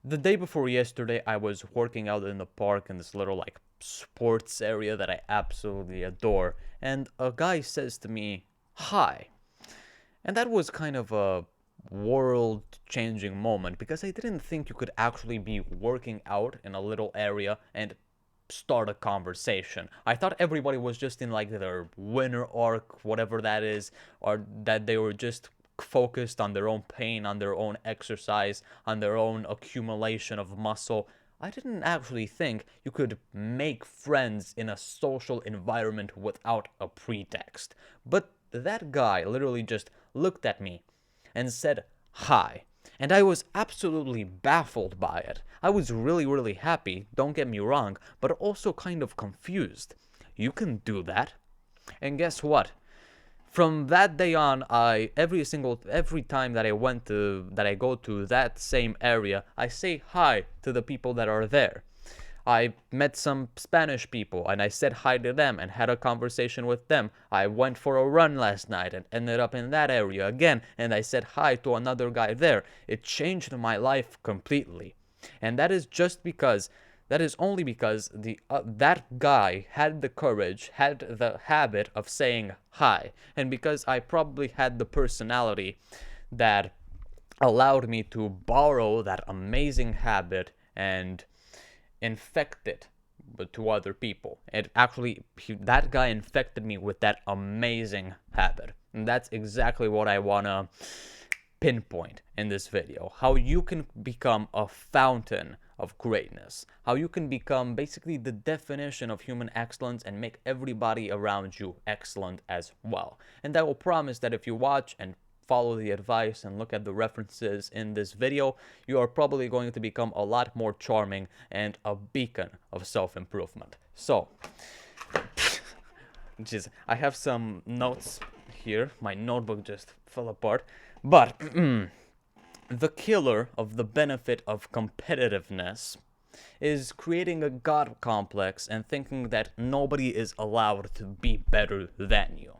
The day before yesterday, I was working out in the park in this little like sports area that I absolutely adore, and a guy says to me, "Hi." And that was kind of a world changing moment because I didn't think you could actually be working out in a little area and start a conversation. I thought everybody was just in like their winter arc, whatever that is, or that they were just focused on their own pain, on their own exercise, on their own accumulation of muscle. I didn't actually think you could make friends in a social environment without a pretext. But that guy literally just looked at me and said hi. And I was absolutely baffled by it. I was really, really happy, don't get me wrong, but also kind of confused. You can do that. And guess what? From that day on, every time that I go to that same area, I say hi to the people that are there. I met some Spanish people and I said hi to them and had a conversation with them. I went for a run last night and ended up in that area again and I said hi to another guy there. It changed my life completely. And that is only because that guy had the courage, had the habit of saying hi, and because I probably had the personality that allowed me to borrow that amazing habit and infect it to other people. That guy infected me with that amazing habit. And that's exactly what I want to pinpoint in this video. How you can become a fountain of greatness. How you can become basically the definition of human excellence and make everybody around you excellent as well. And I will promise that if you watch and follow the advice and look at the references in this video, you are probably going to become a lot more charming and a beacon of self-improvement. So, I have some notes here. My notebook just fell apart. But the killer of the benefit of competitiveness is creating a god complex and thinking that nobody is allowed to be better than you.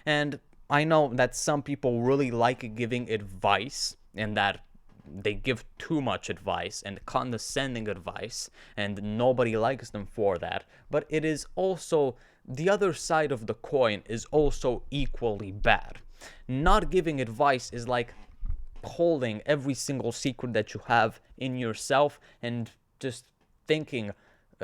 And I know that some people really like giving advice and that they give too much advice and condescending advice, and nobody likes them for that. But it is also the other side of the coin is also equally bad. Not giving advice is like holding every single secret that you have in yourself and just thinking,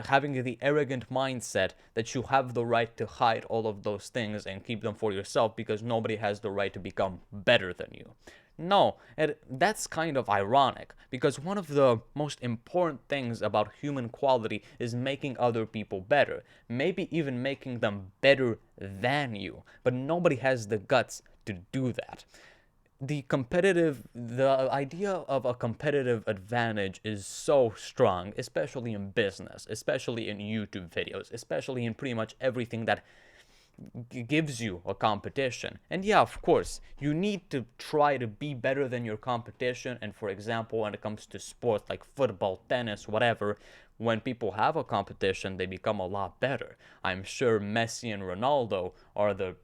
having the arrogant mindset that you have the right to hide all of those things and keep them for yourself because nobody has the right to become better than you. No, and that's kind of ironic because one of the most important things about human quality is making other people better, maybe even making them better than you, but nobody has the guts to do that. The idea of a competitive advantage is so strong, especially in business, especially in YouTube videos, especially in pretty much everything that gives you a competition. And yeah, of course, you need to try to be better than your competition. And for example, when it comes to sports like football, tennis, whatever, when people have a competition, they become a lot better. I'm sure Messi and Ronaldo are the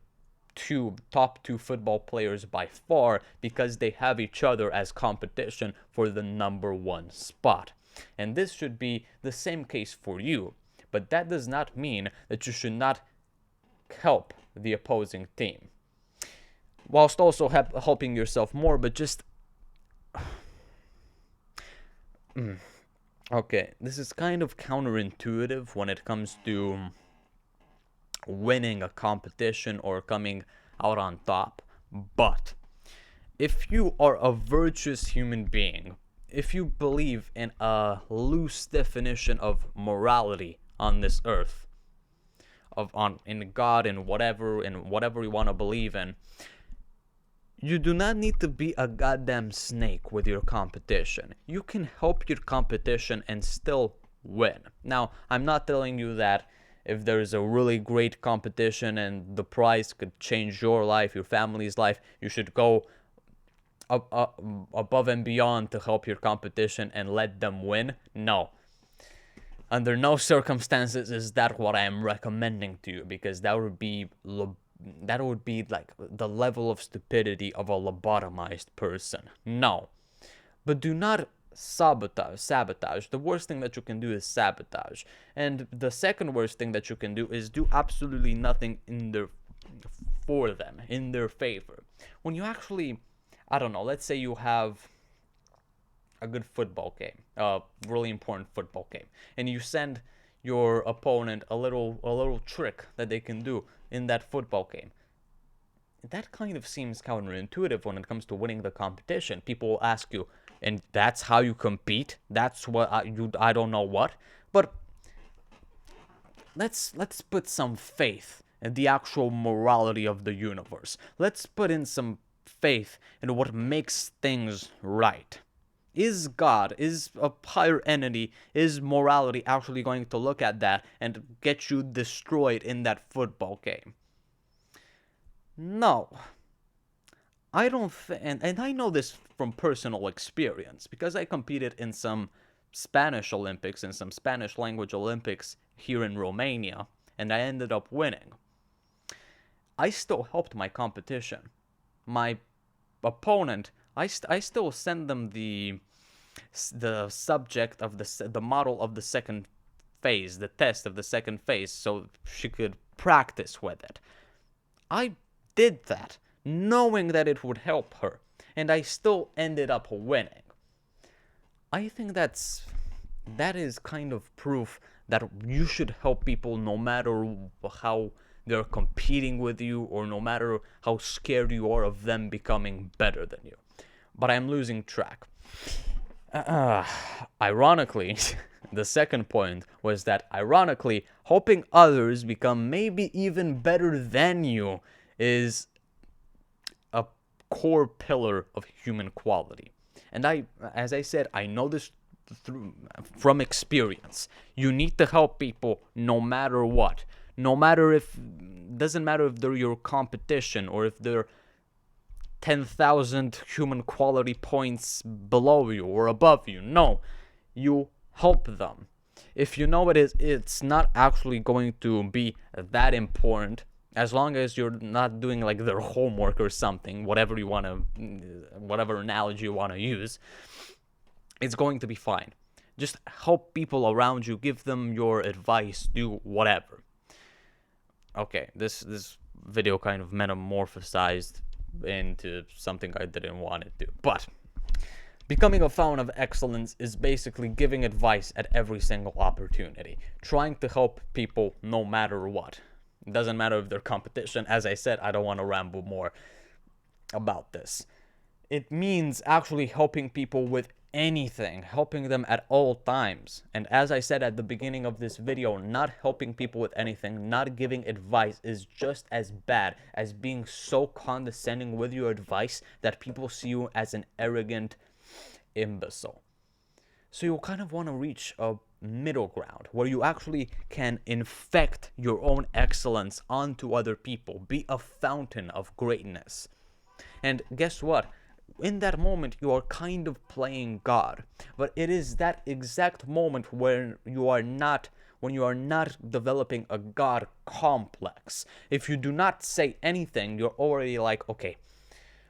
top two football players by far because they have each other as competition for the number one spot. And this should be the same case for you. But that does not mean that you should not help the opposing team, whilst also helping yourself more, but just okay, this is kind of counterintuitive when it comes to winning a competition or coming out on top. But if you are a virtuous human being, if you believe in a loose definition of morality on this earth, in God and whatever you want to believe in, you do not need to be a goddamn snake with your competition. You can help your competition and still win. Now, I'm not telling you that if there's a really great competition and the prize could change your life, your family's life, you should go above and beyond to help your competition and let them win. No. Under no circumstances is that what I am recommending to you, because that would be like the level of stupidity of a lobotomized person. No. But do not Sabotage. The worst thing that you can do is sabotage. And the second worst thing that you can do is do absolutely nothing for them, in their favor. When you actually, I don't know, let's say you have a good football game, a really important football game, and you send your opponent a little trick that they can do in that football game. That kind of seems counterintuitive when it comes to winning the competition. People will ask you, and that's how you compete? That's what I don't know what. But let's put some faith in the actual morality of the universe. Let's put in some faith in what makes things right. Is God, is a higher entity, is morality actually going to look at that and get you destroyed in that football game? No. I don't and I know this from personal experience because I competed in some Spanish Olympics and some Spanish language Olympics here in Romania, and I ended up winning. I still helped my competition. My opponent, I still send them the subject of the model of the second phase, the test of the second phase, so she could practice with it. I did that, knowing that it would help her, and I still ended up winning. I think that is kind of proof that you should help people no matter how they're competing with you or no matter how scared you are of them becoming better than you. But I'm losing track. Ironically, the second point was that ironically, helping others become maybe even better than you is a core pillar of human quality. And as I said, I know this from experience. You need to help people no matter what. Doesn't matter if they're your competition or if they're 10,000 human quality points below you or above you. No, you help them. If you know it's not actually going to be that important, as long as you're not doing like their homework or something, whatever analogy you want to use, it's going to be fine. Just help people around you, give them your advice, do whatever. Okay, this video kind of metamorphosized into something I didn't want it to. But becoming a fountain of excellence is basically giving advice at every single opportunity, trying to help people no matter what. It doesn't matter if they're competition. As I said, I don't want to ramble more about this. It means actually helping people with anything, helping them at all times. And as I said at the beginning of this video, not helping people with anything, not giving advice is just as bad as being so condescending with your advice that people see you as an arrogant imbecile. So you kind of want to reach a middle ground where you actually can infect your own excellence onto other people, be a fountain of greatness. And guess what? In that moment, you are kind of playing God, but it is that exact moment when you are not developing a God complex. If you do not say anything, you're already like, okay,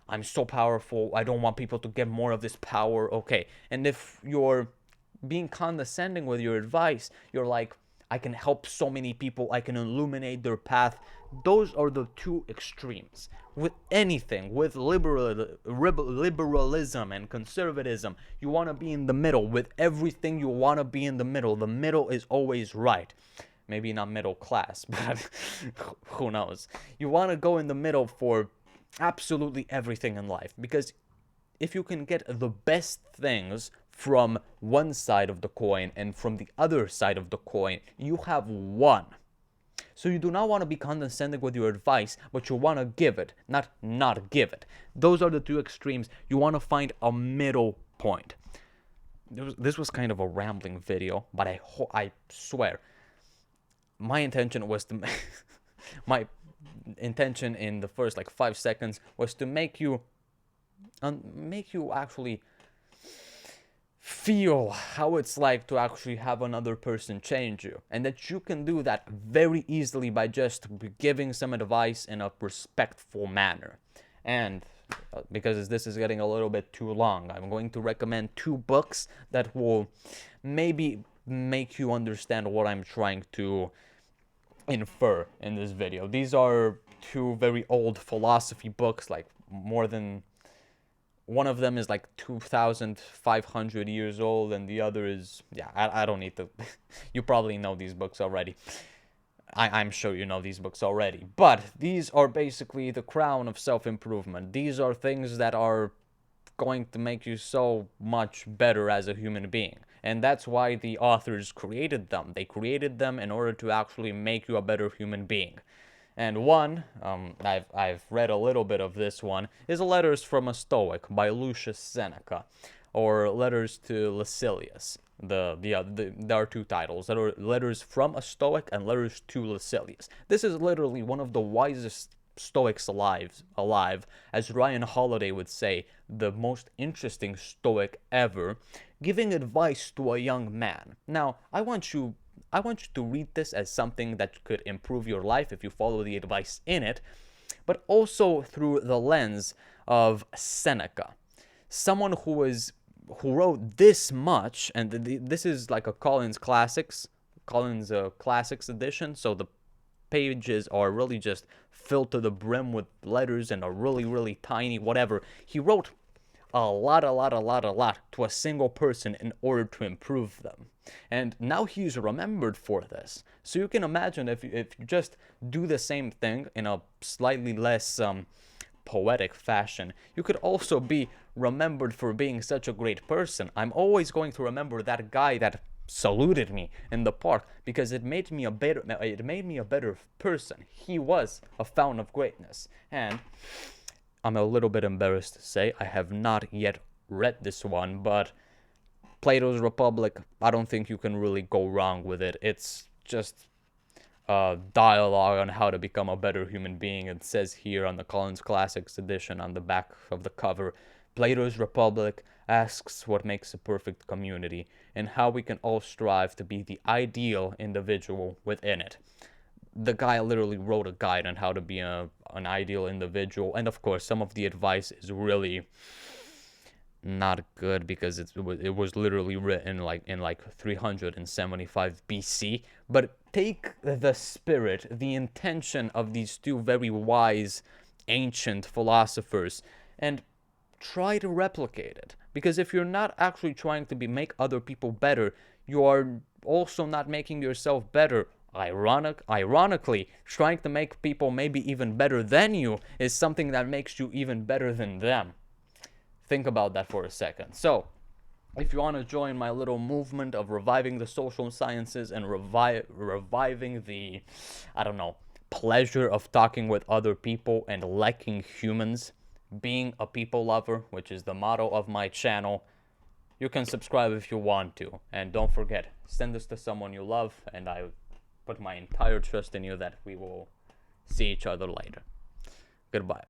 I'm so powerful, I don't want people to get more of this power, okay. And if you're being condescending with your advice, you're like, I can help so many people, I can illuminate their path. Those are the two extremes. With anything, with liberalism and conservatism, you want to be in the middle. With everything, you want to be in the middle. The middle is always right. Maybe not middle class, but who knows. You want to go in the middle for absolutely everything in life. Because if you can get the best things from one side of the coin and from the other side of the coin, you have won. So you do not want to be condescending with your advice, but you want to give it, not give it. Those are the two extremes. You want to find a middle point. This was kind of a rambling video, but I swear, my intention was to my intention in the first 5 seconds was to make you actually feel how it's like to actually have another person change you, and that you can do that very easily by just giving some advice in a respectful manner. And because this is getting a little bit too long, I'm going to recommend 2 books that will maybe make you understand what I'm trying to infer in this video. These are 2 very old philosophy books, like more than one of them is like 2,500 years old, and the other is, yeah, I don't need to. You probably know these books already. I'm sure you know these books already. But these are basically the crown of self-improvement. These are things that are going to make you so much better as a human being. And that's why the authors created them. They created them in order to actually make you a better human being. And one, I've read a little bit of this one, is Letters from a Stoic by Lucius Seneca, or Letters to Lucilius. There are 2 titles. There are Letters from a Stoic and Letters to Lucilius. This is literally one of the wisest Stoics alive, as Ryan Holiday would say, the most interesting Stoic ever, giving advice to a young man. Now, I want you to read this as something that could improve your life if you follow the advice in it, but also through the lens of Seneca, someone who wrote this much, and this is like a Collins Classics edition, so the pages are really just filled to the brim with letters and are really, really tiny, whatever. He wrote a lot to a single person in order to improve them. And now he's remembered for this. So you can imagine if you just do the same thing in a slightly less poetic fashion, you could also be remembered for being such a great person. I'm always going to remember that guy that saluted me in the park because it made me a better person. He was a fountain of greatness. And I'm a little bit embarrassed to say I have not yet read this one, but Plato's Republic, I don't think you can really go wrong with it. It's just a dialogue on how to become a better human being. It says here on the Collins Classics edition on the back of the cover, Plato's Republic asks what makes a perfect community and how we can all strive to be the ideal individual within it. The guy literally wrote a guide on how to be an ideal individual, and of course some of the advice is really not good because it was literally written in like 375 BC. But take the spirit, the intention of these 2 very wise ancient philosophers and try to replicate it. Because if you're not actually trying to make other people better, you are also not making yourself better. Ironically, trying to make people maybe even better than you is something that makes you even better than them. Think about that for a second. So, if you want to join my little movement of reviving the social sciences and reviving the, I don't know, pleasure of talking with other people and liking humans, being a people lover, which is the motto of my channel, you can subscribe if you want to. And don't forget, send this to someone you love, and I put my entire trust in you that we will see each other later. Goodbye.